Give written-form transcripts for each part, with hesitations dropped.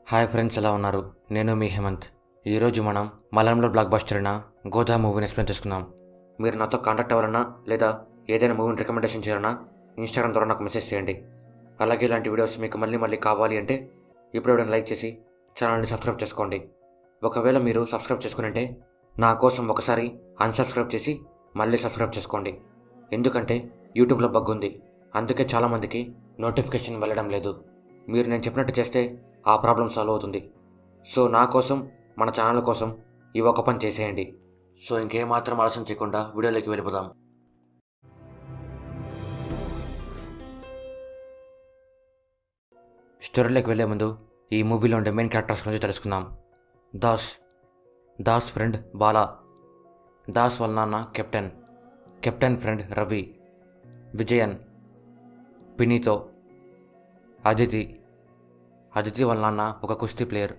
Hi friends, ఎలా ఉన్నారు? నేను మీ హేమంత్. ఈరోజు మనం మలయాళంలో బ్లాక్ బస్టర్ అయిన గోదా మూవీని ఎక్స్ప్లెయిన్ చేసుకుందాం. మీరు నాతో కాంటాక్ట్ అవ్వాలన్నా లేదా ఏదైనా మూవీని రికమెండేషన్ చేయాలన్నా ఇన్స్టాగ్రామ్ ద్వారా నాకు మెసేజ్ చేయండి. అలాగే ఇలాంటి వీడియోస్ మీకు మళ్ళీ కావాలి అంటే ఇప్పుడు లైక్ చేసి ఛానల్ని సబ్స్క్రైబ్ చేసుకోండి. ఒకవేళ మీరు సబ్స్క్రైబ్ చేసుకునంటే నా కోసం ఒకసారి అన్సబ్స్క్రైబ్ చేసి మళ్ళీ సబ్స్క్రైబ్ చేసుకోండి. ఎందుకంటే యూట్యూబ్లో బగ్ ఉంది, అందుకే చాలామందికి నోటిఫికేషన్ వెళ్ళడం లేదు. మీరు నేను చెప్పినట్టు చేస్తే ఆ ప్రాబ్లం సాల్వ్ అవుతుంది. సో నా కోసం, మన ఛానల్ కోసం ఈ ఒక్క పని చేసేయండి. సో ఇంకేమాత్రం ఆలస్యం చేయకుండా వీడియోలోకి వెళ్ళిపోదాం. స్టోరీలోకి వెళ్ళే ముందు ఈ మూవీలో ఉండే మెయిన్ క్యారెక్టర్స్ గురించి తెలుసుకుందాం. దాస్ ఫ్రెండ్ బాలా, దాస్ వాళ్ళ నాన్న కెప్టెన్ ఫ్రెండ్ రవి, విజయన్, పినీతో, అదితి వాళ్ళ నాన్న ఒక కుస్తీ ప్లేయర్.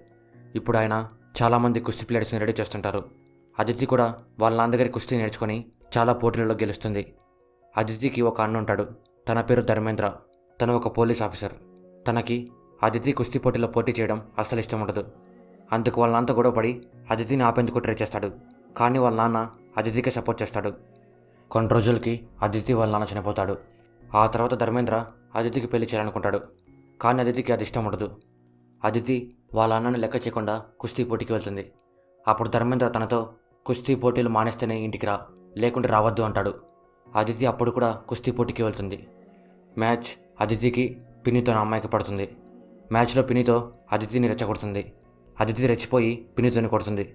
ఇప్పుడు ఆయన చాలామంది కుస్తీ ప్లేయర్స్ని రెడీ చేస్తుంటారు. అదితి కూడా వాళ్ళ నాన్న దగ్గర కుస్తీ నేర్చుకొని చాలా పోటీలలో గెలుస్తుంది. అదితికి ఒక అన్న ఉంటాడు, తన పేరు ధర్మేంద్ర. తను ఒక పోలీస్ ఆఫీసర్. తనకి అదితి కుస్తీ పోటీలో పోటీ చేయడం అస్సలు ఇష్టం ఉండదు. అందుకు వాళ్ళ నాన్నతో గొడవపడి అదితిని ఆపేందుకు ట్రై చేస్తాడు. కానీ వాళ్ళ నాన్న అదితికి సపోర్ట్ చేస్తాడు. కొన్ని రోజులకి అదితి వాళ్ళ నాన్న చనిపోతాడు. ఆ తర్వాత ధర్మేంద్ర అదితికి పెళ్లి చేయాలనుకుంటాడు. కానీ అదితికి అది ఇష్టం ఉండదు. అదితి వాళ్ళ అన్నని లెక్క చేయకుండా కుస్తీ పోటీకి వెళ్తుంది. అప్పుడు ధర్మేంద్ర తనతో కుస్తీ పోటీలు మానేస్తేనే ఇంటికి రా, లేకుంటే రావద్దు అంటాడు. అదితి అప్పుడు కూడా కుస్తీ పోటీకి వెళ్తుంది. మ్యాచ్ అదితికి పినితో అమ్మాయికి పడుతుంది. మ్యాచ్లో పినితో అదితిని రెచ్చగొడుతుంది. అదితి రెచ్చిపోయి పినితోని కొడుతుంది.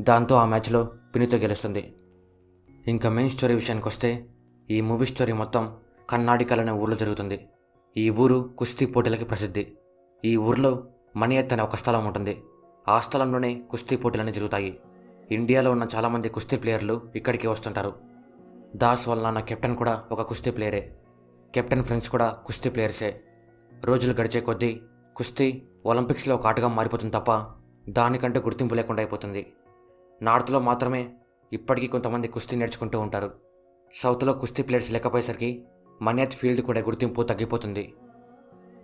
దాంతో ఆ మ్యాచ్లో పినితో గెలుస్తుంది. ఇంకా మెయిన్ స్టోరీ విషయానికి వస్తే, ఈ మూవీ స్టోరీ మొత్తం కర్ణాటక అనే ఊర్లో జరుగుతుంది. ఈ ఊరు కుస్తీ పోటీలకి ప్రసిద్ధి. ఈ ఊర్లో మణియత్ అనే ఒక స్థలం ఉంటుంది. ఆ స్థలంలోనే కుస్తీ పోటీలన్నీ జరుగుతాయి. ఇండియాలో ఉన్న చాలామంది కుస్తీ ప్లేయర్లు ఇక్కడికి వస్తుంటారు. దాస్ వల్ల నాన్న కెప్టెన్ కూడా ఒక కుస్తీ ప్లేయరే. కెప్టెన్ ఫ్రెండ్స్ కూడా కుస్తీ ప్లేయర్సే. రోజులు గడిచే కొద్దీ కుస్తీ ఒలింపిక్స్లో ఒక ఆటగా మారిపోతుంది తప్ప దానికంటే గుర్తింపు లేకుండా అయిపోతుంది. నార్త్లో మాత్రమే ఇప్పటికీ కొంతమంది కుస్తీ నేర్చుకుంటూ ఉంటారు. సౌత్లో కుస్తీ ప్లేయర్స్ లేకపోయేసరికి మణియత్ ఫీల్డ్ కూడా గుర్తింపు తగ్గిపోతుంది.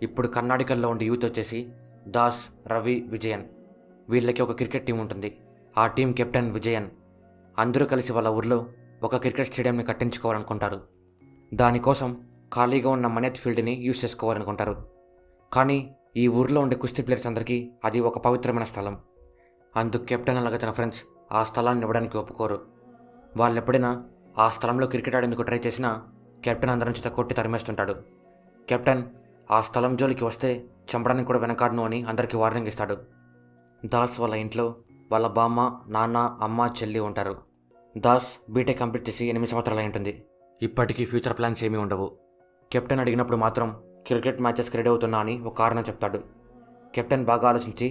ఇప్పుడు కర్ణాటకలో ఉండే యూత్ వచ్చేసి దాస్, రవి, విజయన్. వీళ్ళకి ఒక క్రికెట్ టీం ఉంటుంది. ఆ టీం కెప్టెన్ విజయన్. అందరూ కలిసి వాళ్ళ ఊర్లో ఒక క్రికెట్ స్టేడియంని కట్టించుకోవాలనుకుంటారు. దానికోసం ఖాళీగా ఉన్న మణియత్ ఫీల్డ్ని యూజ్ చేసుకోవాలనుకుంటారు. కానీ ఈ ఊర్లో ఉండే కుస్తీ ప్లేయర్స్ అందరికీ అది ఒక పవిత్రమైన స్థలం. అందుకు కెప్టెన్ అలాగే తన ఫ్రెండ్స్ ఆ స్థలాన్ని ఇవ్వడానికి ఒప్పుకోరు. వాళ్ళు ఎప్పుడైనా ఆ స్థలంలో క్రికెట్ ఆడేందుకు ట్రై చేసినా కెప్టెన్ అందరం చేత కొట్టి తరిమేస్తుంటాడు. కెప్టెన్ ఆ స్థలం జోలికి వస్తే చంపడానికి కూడా వెనకాడను అని అందరికీ వార్నింగ్ ఇస్తాడు. దాస్ వాళ్ళ ఇంట్లో వాళ్ళ బామ్మ, నాన్న, అమ్మ, చెల్లి ఉంటారు. దాస్ బీటెక్ కంప్లీట్ చేసి 8 సంవత్సరాలు అయి ఉంటుంది. ఇప్పటికీ ఫ్యూచర్ ప్లాన్స్ ఏమీ ఉండవు. కెప్టెన్ అడిగినప్పుడు మాత్రం క్రికెట్ మ్యాచెస్కి రెడీ అవుతున్నా అని ఒక కారణం చెప్తాడు. కెప్టెన్ బాగా ఆలోచించి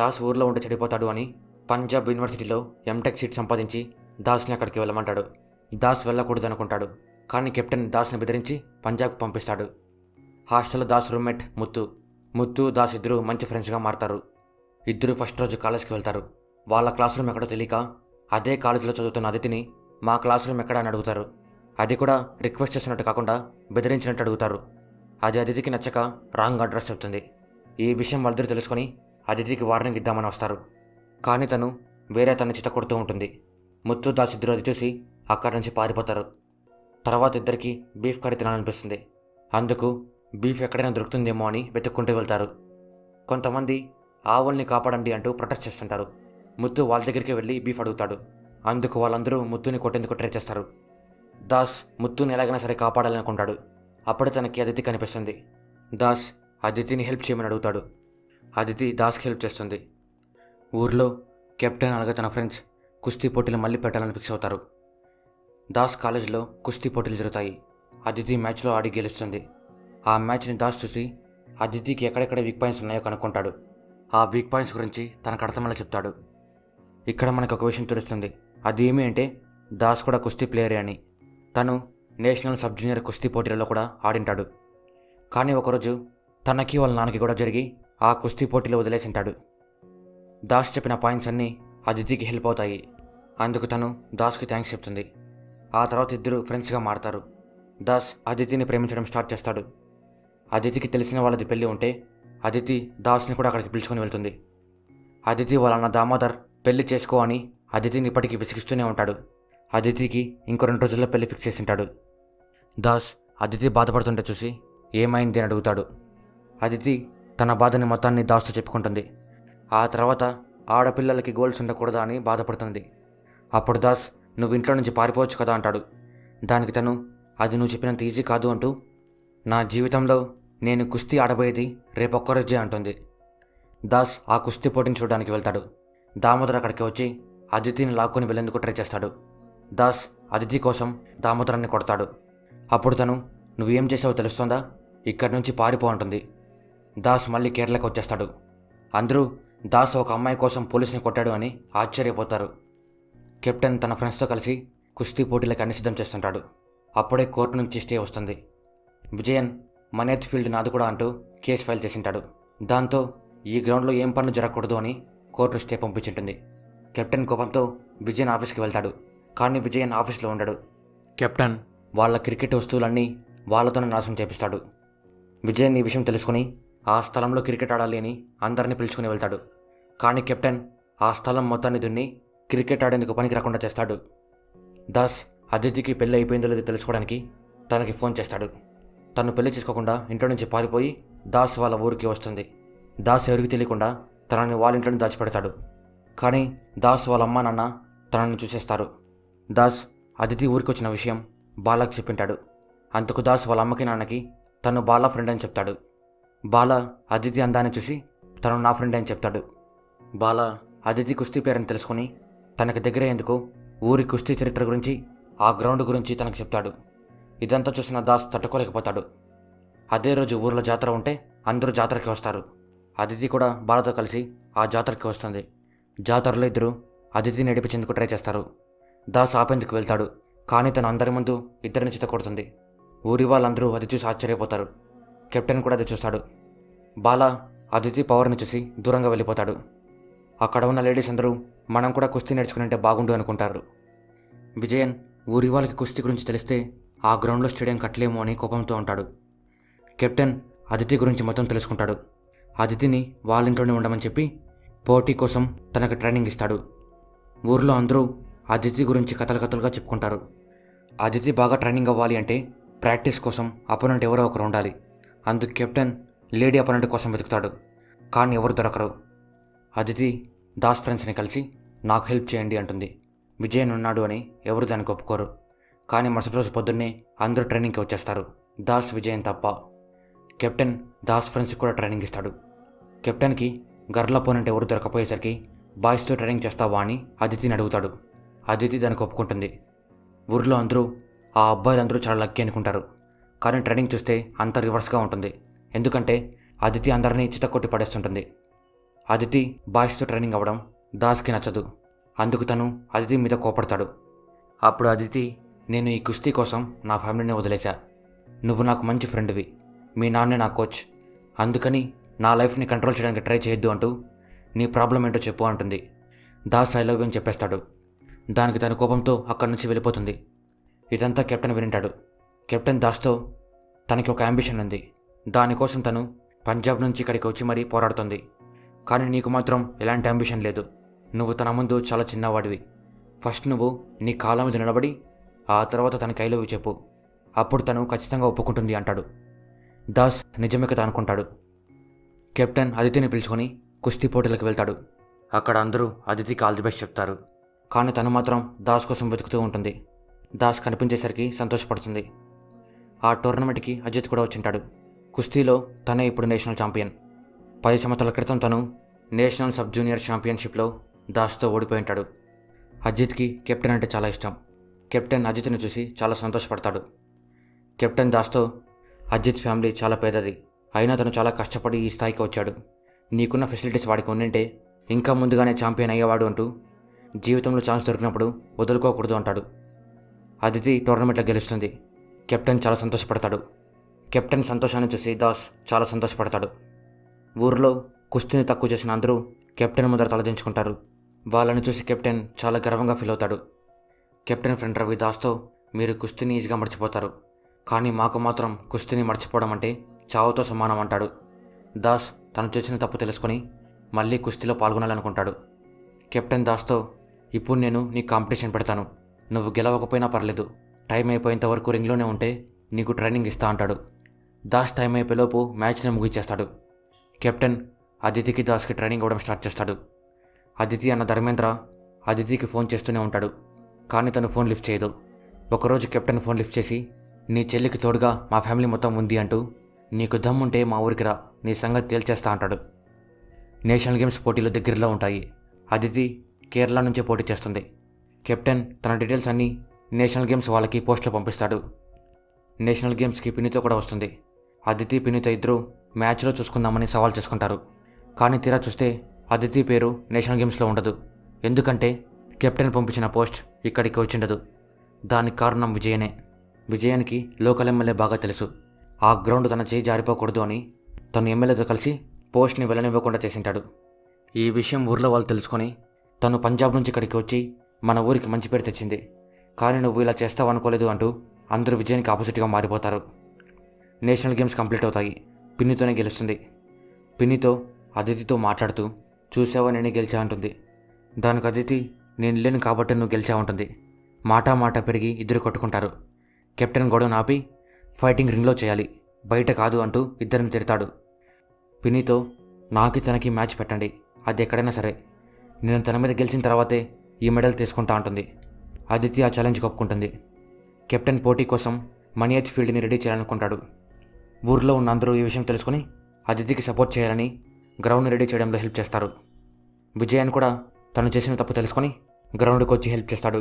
దాస్ ఊర్లో ఉంటే చెడిపోతాడు అని పంజాబ్ యూనివర్సిటీలో ఎంటెక్ సీట్ సంపాదించి దాస్ని అక్కడికి వెళ్ళమంటాడు. దాస్ వెళ్ళకూడదు అనుకుంటాడు. కానీ కెప్టెన్ దాస్ని బెదిరించి పంజాబ్కి పంపిస్తాడు. హాస్టల్లో దాస్ రూమ్మేట్ ముత్తు, దాస్ ఇద్దరు మంచి ఫ్రెండ్స్గా మారతారు. ఇద్దరు ఫస్ట్ రోజు కాలేజ్కి వెళ్తారు. వాళ్ళ క్లాస్ రూమ్ ఎక్కడో తెలియక అదే కాలేజీలో చదువుతున్న అదితిని మా క్లాస్ రూమ్ ఎక్కడ అని అడుగుతారు. అది కూడా రిక్వెస్ట్ చేసినట్టు కాకుండా బెదిరించినట్టు అడుగుతారు. అది అదితికి నచ్చక రాంగ్ అడ్రస్ చెప్తుంది. ఈ విషయం వాళ్ళిద్దరు తెలుసుకొని అదితికి వార్నింగ్ ఇద్దామని వస్తారు. కానీ తను వేరే తనని చిత్త కొడుతూ ఉంటుంది. ముత్తు, దాస్ ఇద్దరు అది చూసి అక్కడి నుంచి పారిపోతారు. తర్వాత ఇద్దరికి బీఫ్ కర్రీ తినాలనిపిస్తుంది. అందుకు బీఫ్ ఎక్కడైనా దొరుకుతుందేమో అని వెతుక్కుంటూ వెళ్తారు. కొంతమంది ఆవుల్ని కాపాడండి అంటూ ప్రొటెస్ట్ చేస్తుంటారు. ముత్తు వాళ్ళ దగ్గరికి వెళ్ళి బీఫ్ అడుగుతాడు. అందుకు వాళ్ళందరూ ముత్తుని కొట్టేందుకు ట్రై చేస్తారు. దాస్ ముత్తుని ఎలాగైనా సరే కాపాడాలనుకుంటాడు. అప్పుడు తనకి అదితి కనిపిస్తుంది. దాస్ అదితిని హెల్ప్ చేయమని అడుగుతాడు. అదితి దాస్కి హెల్ప్ చేస్తుంది. ఊర్లో కెప్టెన్ అలాగే తన ఫ్రెండ్స్ కుస్తీ పోటీలు మళ్ళీ పెట్టాలని ఫిక్స్ అవుతారు. దాస్ కాలేజీలో కుస్తీ పోటీలు జరుగుతాయి. అదితి మ్యాచ్లో ఆడి గెలుస్తుంది. ఆ మ్యాచ్ని దాస్ చూసి అదితికి ఎక్కడెక్కడ వీక్ పాయింట్స్ ఉన్నాయో కనుక్కుంటాడు. ఆ వీక్ పాయింట్స్ గురించి తనకు అర్థమయ్యేలా చెప్తాడు. ఇక్కడ మనకు ఒక విషయం తెలుస్తుంది. అది ఏమి అంటే దాస్ కూడా కుస్తీ ప్లేయరే అని. తను నేషనల్ సబ్ జూనియర్ కుస్తీ పోటీలలో కూడా ఆడింటాడు. కానీ ఒకరోజు తనకి వాళ్ళ నాన్నకి కూడా జరిగి ఆ కుస్తీ పోటీలో వదిలేసింటాడు. దాస్ చెప్పిన పాయింట్స్ అన్నీ అదితికి హెల్ప్ అవుతాయి. అందుకు తను దాస్కి థ్యాంక్స్ చెప్తుంది. ఆ తర్వాత ఇద్దరు ఫ్రెండ్స్గా మారతారు. దాస్ అదితిని ప్రేమించడం స్టార్ట్ చేస్తాడు. అదితికి తెలిసిన వాళ్ళది పెళ్ళి ఉంటే అదితి దాస్ని కూడా అక్కడికి పిలుచుకొని వెళ్తుంది. అదితి వాళ్ళ అన్న దామోదర్ పెళ్లి చేసుకో అని అదితిని ఇప్పటికీ విసిగిస్తూనే ఉంటాడు. అదితికి ఇంకో 2 రోజుల్లో పెళ్లి ఫిక్స్ చేసింటాడు. దాస్ అదితి బాధపడుతుంటే చూసి ఏమైంది అని అడుగుతాడు. అదితి తన బాధని మొత్తాన్ని దాస్తో చెప్పుకుంటుంది. ఆ తర్వాత ఆడపిల్లలకి గోల్స్ ఉండకూడదా అని బాధపడుతుంది. అప్పుడు దాస్ నువ్వు ఇంట్లో నుంచి పారిపోవచ్చు కదా అంటాడు. దానికి తను అది నువ్వు చెప్పినంత ఈజీ కాదు అంటూ నా జీవితంలో నేను కుస్తీ ఆడబోయేది రేపొక్కరోజే అంటుంది. దాస్ ఆ కుస్తీ పోటీని చూడడానికి వెళ్తాడు. దామోదర్ అక్కడికి వచ్చి అదితిని లాక్కొని వెళ్ళేందుకు ట్రై చేస్తాడు. దాస్ అదితి కోసం దామోదరాన్ని కొడతాడు. అప్పుడు తను నువ్వేం చేసావో తెలుస్తుందా, ఇక్కడి నుంచి పారిపో అంటుంది. దాస్ మళ్ళీ కేరళకు వచ్చేస్తాడు. అందరూ దాస్ ఒక అమ్మాయి కోసం పోలీసుని కొట్టాడు అని ఆశ్చర్యపోతారు. కెప్టెన్ తన ఫ్రెండ్స్తో కలిసి కుస్తీ పోటీలకు అన్ని సిద్ధం చేస్తుంటాడు. అప్పుడే కోర్టు నుంచి స్టే వస్తుంది. విజయన్ మనేత్ ఫీల్డ్ నాది కూడా అంటూ కేసు ఫైల్ చేసింటాడు. దాంతో ఈ గ్రౌండ్లో ఏం పనులు జరగకూడదు అని కోర్టు స్టే పంపించింటుంది. కెప్టెన్ కోపంతో విజయన్ ఆఫీస్కి వెళ్తాడు. కానీ విజయన్ ఆఫీస్లో ఉండడు. కెప్టెన్ వాళ్ళ క్రికెట్ వస్తువులన్నీ వాళ్ళతోనే నాశనం చేపిస్తాడు. విజయన్ ఈ విషయం తెలుసుకుని ఆ స్థలంలో క్రికెట్ ఆడాలి అని అందరినీ పిలుచుకుని వెళ్తాడు. కానీ కెప్టెన్ ఆ స్థలం మొత్తాన్ని దున్ని క్రికెట్ ఆడేందుకు పనికి రాకుండా చేస్తాడు. దాస్ అదితికి పెళ్లి అయిపోయిందో లేదో తెలుసుకోవడానికి తనకి ఫోన్ చేస్తాడు. తను పెళ్లి చేసుకోకుండా ఇంట్లో నుంచి పారిపోయి దాస్ వాళ్ళ ఊరికి వస్తుంది. దాస్ ఎవరికి తెలియకుండా తనని వాళ్ళ ఇంట్లోనే దాచిపెడతాడు. కానీ దాస్ వాళ్ళ అమ్మా నాన్న తనని చూసేస్తారు. దాస్ అదితి ఊరికి వచ్చిన విషయం బాలాకి చెప్పింటాడు. అందుకు దాస్ వాళ్ళ అమ్మకి నాన్నకి తను బాలా ఫ్రెండ్ అని చెప్తాడు. బాలా అదితి అందాన్ని చూసి తను నా ఫ్రెండ్ అని చెప్తాడు. బాలా అదితి కుస్తీ పేరని తెలుసుకుని తనకి దగ్గరయ్యేందుకు ఊరి కుస్తీ చరిత్ర గురించి ఆ గ్రౌండ్ గురించి తనకు చెప్తాడు. ఇదంతా చూసిన దాస్ తట్టుకోలేకపోతాడు. అదే రోజు ఊర్లో జాతర ఉంటే అందరూ జాతరకి వస్తారు. అదితి కూడా బాలతో కలిసి ఆ జాతరకి వస్తుంది. జాతరలో ఇద్దరు అదితిని నడిపించేందుకు ట్రై చేస్తారు. దాస్ ఆపేందుకు వెళ్తాడు. కానీ తను అందరి ముందు ఇద్దరిని చితకొడుతుంది. ఊరి వాళ్ళందరూ అది చూసి ఆశ్చర్యపోతారు. కెప్టెన్ కూడా అది చూస్తాడు. బాలా అదితి పవర్ని చూసి దూరంగా వెళ్ళిపోతాడు. అక్కడ ఉన్న లేడీస్ అందరూ మనం కూడా కుస్తీ నేర్చుకుని బాగుండు అనుకుంటారు. విజయన్ ఊరి వాళ్ళకి కుస్తీ గురించి తెలిస్తే ఆ గ్రౌండ్లో స్టేడియం కట్టలేమో అని కోపంతో ఉంటాడు. కెప్టెన్ అదితి గురించి మొత్తం తెలుసుకుంటాడు. అదితిని వాళ్ళ ఇంట్లోనే ఉండమని చెప్పి పోటీ కోసం తనకు ట్రైనింగ్ ఇస్తాడు. ఊర్లో అందరూ అదితి గురించి కథలుగా చెప్పుకుంటారు. అదితి బాగా ట్రైనింగ్ అవ్వాలి అంటే ప్రాక్టీస్ కోసం అపోనెంట్ ఎవరో ఒకరు ఉండాలి. అందుకు కెప్టెన్ లేడీ అపోనెంట్ కోసం వెతుకుతాడు. కానీ ఎవరు దొరకరు. అదితి దాస్ ఫ్రెండ్స్ని కలిసి నాకు హెల్ప్ చేయండి అంటుంది. విజయన్ ఉన్నాడు అని ఎవరు దానికి ఒప్పుకోరు. కానీ మరుసటి రోజు పొద్దున్నే అందరూ ట్రైనింగ్కి వచ్చేస్తారు, దాస్ విజయన్ తప్ప. కెప్టెన్ దాస్ ఫ్రెండ్స్కి కూడా ట్రైనింగ్ ఇస్తాడు. కెప్టెన్కి గర్ల్ అపోనెంట్ ఎవరు దొరకపోయేసరికి బాయ్స్తో ట్రైనింగ్ చేస్తావా అని అదితిని అడుగుతాడు. అదితి దానికి ఒప్పుకుంటుంది. ఊరిలో అందరూ ఆ అబ్బాయిలందరూ చాలా లక్కీ అనుకుంటారు. కానీ ట్రైనింగ్ చూస్తే అంత రివర్స్గా ఉంటుంది. ఎందుకంటే అదితి అందరినీ చితకొట్టి పడేస్తుంటుంది. అదితి బాయ్స్తో ట్రైనింగ్ అవ్వడం దాస్కి నచ్చదు. అందుకు తను అదితి మీద కోపడతాడు. అప్పుడు అదితి, నేను ఈ కుస్తీ కోసం నా ఫ్యామిలీని వదిలేశా. నువ్వు నాకు మంచి ఫ్రెండ్వి, మీ నాన్నే నా కోచ్. అందుకని నా లైఫ్ని కంట్రోల్ చేయడానికి ట్రై చేయొద్దు అంటూ నీ ప్రాబ్లం ఏంటో చెప్పు అంటుంది. దాస్ ఐ లవ్ యూ అని చెప్పేస్తాడు. దానికి తన కోపంతో అక్కడి నుంచి వెళ్ళిపోతుంది. ఇదంతా కెప్టెన్ వింటాడు. కెప్టెన్ దాస్తో తనకి ఒక అంబిషన్ ఉంది. దానికోసం తను పంజాబ్ నుంచి ఇక్కడికి వచ్చి మరీ పోరాడుతుంది. కానీ నీకు మాత్రం ఎలాంటి అంబిషన్ లేదు. నువ్వు తన ముందు చాలా చిన్నవాడివి. ఫస్ట్ నువ్వు నీ కాళ్ళ మీద నిలబడి ఆ తర్వాత తనకి ఐ లవ్ యూ చెప్పు. అప్పుడు తను ఖచ్చితంగా ఒప్పుకుంటుంది అంటాడు. దాస్ నిజమే కదా అనుకుంటాడు. కెప్టెన్ అదితిని పిలుచుకొని కుస్తీ పోటీలకు వెళ్తాడు. అక్కడ అందరూ అదితికి ఆల్ ది బెస్ట్ చెప్తారు. కానీ తను మాత్రం దాస్ కోసం వెతుకుతూ ఉంటుంది. దాస్ కనిపించేసరికి సంతోషపడుతుంది. ఆ టోర్నమెంట్కి అజిత్ కూడా వచ్చింటాడు. కుస్తీలో తనే ఇప్పుడు నేషనల్ ఛాంపియన్. 10 సంవత్సరాల క్రితం తను నేషనల్ సబ్ జూనియర్ ఛాంపియన్షిప్లో దాస్తో ఓడిపోయి ఉంటాడు. అజిత్కి కెప్టెన్ అంటే చాలా ఇష్టం. కెప్టెన్ అజిత్ని చూసి చాలా సంతోషపడతాడు. కెప్టెన్ దాస్తో, అజిత్ ఫ్యామిలీ చాలా పేదది, అయినా తను చాలా కష్టపడి ఈ స్థాయికి వచ్చాడు. నీకున్న ఫెసిలిటీస్ వాడికి ఉండింటే ఇంకా ముందుగానే ఛాంపియన్ అయ్యేవాడు అంటూ జీవితంలో ఛాన్స్ దొరికినప్పుడు వదులుకోకూడదు అంటాడు. అదితి టోర్నమెంట్లో గెలుస్తుంది. కెప్టెన్ చాలా సంతోషపడతాడు. కెప్టెన్ సంతోషాన్ని చూసి దాస్ చాలా సంతోషపడతాడు. ఊరిలో కుస్తీని తక్కువ చేసిన అందరూ కెప్టెన్ ముందర తలదించుకుంటారు. వాళ్ళని చూసి కెప్టెన్ చాలా గర్వంగా ఫీల్ అవుతాడు. కెప్టెన్ ఫ్రెండ్ రవి దాస్తో, మీరు కుస్తీని ఈజీగా మర్చిపోతారు, కానీ మాకు మాత్రం కుస్తీని మర్చిపోవడం అంటే చావుతో సమానం అంటాడు. దాస్ తను చేసిన తప్పు తెలుసుకొని మళ్ళీ కుస్తీలో పాల్గొనాలనుకుంటాడు. కెప్టెన్ దాస్తో, ఇప్పుడు నేను నీకు కాంపిటీషన్ పెడతాను, నువ్వు గెలవకపోయినా పర్లేదు, టైం అయిపోయేంత వరకు రింగ్లోనే ఉంటే నీకు ట్రైనింగ్ ఇస్తా అంటాడు. దాస్ టైం అయిపోయేలోపు మ్యాచ్ని ముగించేస్తాడు. కెప్టెన్ అదితికి దాస్కి ట్రైనింగ్ ఇవ్వడం స్టార్ట్ చేస్తాడు. అదితి అన్న ధర్మేంద్ర అదితికి ఫోన్ చేస్తూనే ఉంటాడు, కానీ తను ఫోన్ లిఫ్ట్ చేయదు. ఒకరోజు కెప్టెన్ ఫోన్ లిఫ్ట్ చేసి, నీ చెల్లికి తోడుగా మా ఫ్యామిలీ మొత్తం ఉంది అంటూ, నీకు దమ్ముంటే మా ఊరికి రా, నీ సంగతి తేల్చేస్తా అంటాడు. నేషనల్ గేమ్స్ పోటీలు దగ్గరలో ఉంటాయి. అదితి కేరళ నుంచే పోటీ చేస్తుంది. కెప్టెన్ తన డీటెయిల్స్ అన్నీ నేషనల్ గేమ్స్ వాళ్ళకి పోస్టులో పంపిస్తాడు. నేషనల్ గేమ్స్కి పిన్నితో కూడా వస్తుంది. అదితి పిన్నితో ఇద్దరు మ్యాచ్లో చూసుకుందామని సవాల్ చేసుకుంటారు. కానీ తీరా చూస్తే అదితి పేరు నేషనల్ గేమ్స్లో ఉండదు. ఎందుకంటే కెప్టెన్ పంపించిన పోస్ట్ ఇక్కడికి వచ్చిండదు. దానికి కారణం విజయనే. విజయానికి లోకల్ ఎమ్మెల్యే బాగా తెలుసు. ఆ గ్రౌండ్ తన చేయి జారిపోకూడదు అని తను ఎమ్మెల్యేతో కలిసి పోస్ట్ని వెళ్ళనివ్వకుండా చేసింటాడు. ఈ విషయం ఊర్లో వాళ్ళు తెలుసుకొని, తను పంజాబ్ నుంచి ఇక్కడికి వచ్చి మన ఊరికి మంచి పేరు తెచ్చింది, కానీ నువ్వు ఇలా చేస్తావు అనుకోలేదు అంటూ అందరూ విజయానికి ఆపోజిట్గా మారిపోతారు. నేషనల్ గేమ్స్ కంప్లీట్ అవుతాయి. పిన్నితోనే గెలుస్తుంది. పిన్నితో అదితితో మాట్లాడుతూ, చూసావా నేనే గెలిచా అంటుంది. దానికి అదితి, నేను లేను కాబట్టి నువ్వు గెలిచా ఉంటుంది. మాట పెరిగి ఇద్దరు కొట్టుకుంటారు. కెప్టెన్ గొడవను ఆపి, ఫైటింగ్ రింగ్లో చేయాలి, బయట కాదు అంటూ ఇద్దరిని తిడతాడు. పిన్నితో, నాకు తనకి మ్యాచ్ పెట్టండి, అది ఎక్కడైనా సరే, నేను తన మీద గెలిచిన తర్వాతే ఈ మెడల్ తీసుకుంటా అంటుంది. అదితి ఆ ఛాలెంజ్ ఒప్పుకుంటుంది. కెప్టెన్ పోటీ కోసం మణియత్ ఫీల్డ్ని రెడీ చేయాలనుకుంటాడు. ఊర్లో ఉన్న అందరూ ఈ విషయం తెలుసుకుని అదితికి సపోర్ట్ చేయాలని గ్రౌండ్ని రెడీ చేయడంలో హెల్ప్ చేస్తారు. విజయన్ కూడా తను చేసిన తప్పు తెలుసుకొని గ్రౌండ్కి వచ్చి హెల్ప్ చేస్తాడు.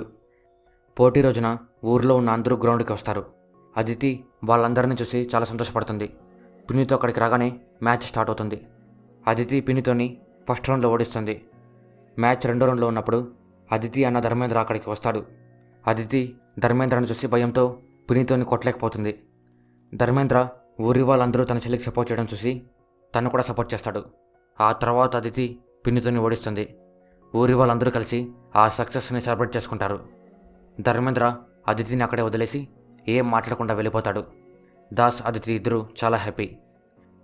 పోటీ రోజున ఊర్లో ఉన్న అందరూ గ్రౌండ్కి వస్తారు. అదితి వాళ్ళందరినీ చూసి చాలా సంతోషపడుతుంది. పిన్నితో అక్కడికి రాగానే మ్యాచ్ స్టార్ట్ అవుతుంది. అదితి పిన్నితోని ఫస్ట్ రౌండ్లో ఓడిస్తుంది. మ్యాచ్ రెండో రౌండ్లో ఉన్నప్పుడు అదితి అన్న ధర్మేంద్ర అక్కడికి వస్తాడు. అదితి ధర్మేంద్రను చూసి భయంతో పిన్నితోని కొట్టలేకపోతుంది. ధర్మేంద్ర ఊరి వాళ్ళందరూ తన చెల్లికి సపోర్ట్ చేయడం చూసి తను కూడా సపోర్ట్ చేస్తాడు. ఆ తర్వాత అదితి పిన్నితోని ఓడిస్తుంది. ఊరి వాళ్ళందరూ కలిసి ఆ సక్సెస్ని సెలబ్రేట్ చేసుకుంటారు. ధర్మేంద్ర అదితిని అక్కడే వదిలేసి ఏం మాట్లాడకుండా వెళ్ళిపోతాడు. దాస్ అదితి ఇద్దరు చాలా హ్యాపీ.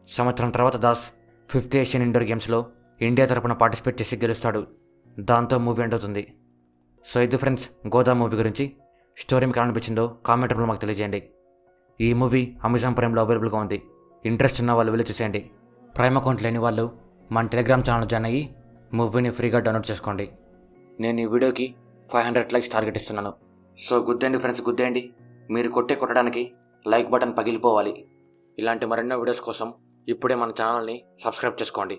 సంవత్సరం తర్వాత దాస్ 5th ఏషియన్ ఇండోర్ గేమ్స్లో ఇండియా తరపున పార్టిసిపేట్ చేసి గెలుస్తాడు. దాంతో మూవీ ఎండ్ అవుతుంది. సో ఇది ఫ్రెండ్స్ గోదా మూవీ గురించి. స్టోరీ మీకు ఎలా అనిపించిందో కామెంట్ రూపంలో మాకు తెలియజేయండి. ఈ మూవీ అమెజాన్ ప్రైమ్లో అవైలబుల్గా ఉంది. ఇంట్రెస్ట్ ఉన్న వాళ్ళు వెళ్ళి చూసేయండి. ప్రైమ్ అకౌంట్ లేని వాళ్ళు మన టెలిగ్రామ్ ఛానల్ జాయిన్ అయ్యి మూవీని ఫ్రీగా డౌన్లోడ్ చేసుకోండి. నేను ఈ వీడియోకి 500 లైక్స్ టార్గెట్ ఇస్తున్నాను. సో గుద్దేయండి ఫ్రెండ్స్, గుద్దేయండి. మీరు కొట్టడానికి లైక్ బటన్ పగిలిపోవాలి. ఇలాంటి మరెన్నో వీడియోస్ కోసం ఇప్పుడే మన ఛానల్ని సబ్స్క్రైబ్ చేసుకోండి.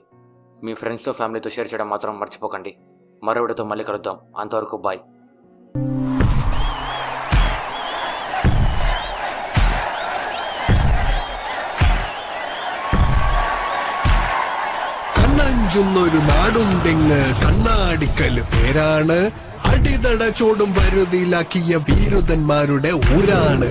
మీ ఫ్రెండ్స్తో ఫ్యామిలీతో షేర్ చేయడం మాత్రం మర్చిపోకండి. మరో వీడియోతో మళ్ళీ కలుద్దాం. అంతవరకు బాయ్. കണ്ണഞ്ചുന്നൊരു നാടുണ്ടെങ്ങ് കണ്ണാടിക്കല് പേരാണ്. അടിതട ചോടും വരുതിയിലാക്കിയ വീരുതന്മാരുടെ ഊരാണ്.